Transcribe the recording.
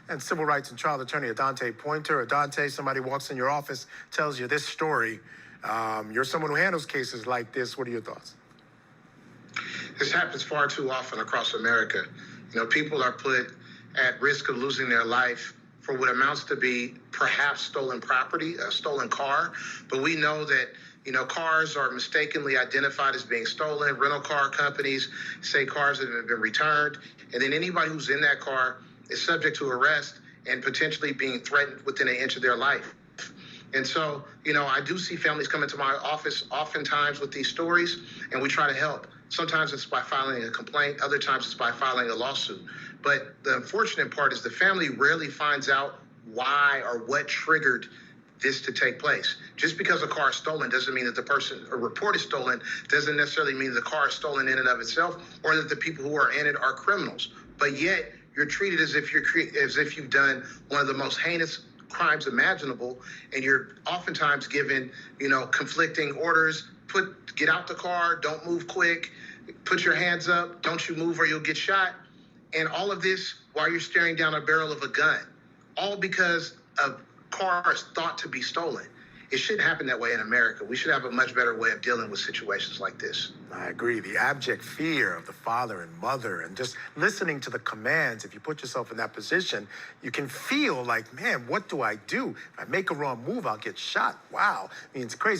and civil rights and child attorney Adanté Pointer. Adanté, somebody walks in your office, tells you this story. You're someone who handles cases like this. What are your thoughts? This happens far too often across America. People are put at risk of losing their life for what amounts to be perhaps stolen property, a stolen car. But we know that, cars are mistakenly identified as being stolen. Rental car companies say cars that have been returned. And then anybody who's in that car is subject to arrest and potentially being threatened within an inch of their life. And so, I do see families come into my office oftentimes with these stories, and we try to help. Sometimes it's by filing a complaint. Other times it's by filing a lawsuit. But the unfortunate part is the family rarely finds out why or what triggered this to take place. Just because a car is stolen doesn't mean that a report is stolen, doesn't necessarily mean the car is stolen in and of itself, or that the people who are in it are criminals. But yet you're treated as if you've done one of the most heinous crimes imaginable, and you're oftentimes given, conflicting orders. Get out the car, don't move quick, put your hands up, don't you move or you'll get shot. And all of this while you're staring down a barrel of a gun, all because a car is thought to be stolen. It shouldn't happen that way in America. We should have a much better way of dealing with situations like this. I agree. The abject fear of the father and mother, and just listening to the commands. If you put yourself in that position, you can feel like, man, what do I do? If I make a wrong move, I'll get shot. Wow. I mean, it's crazy.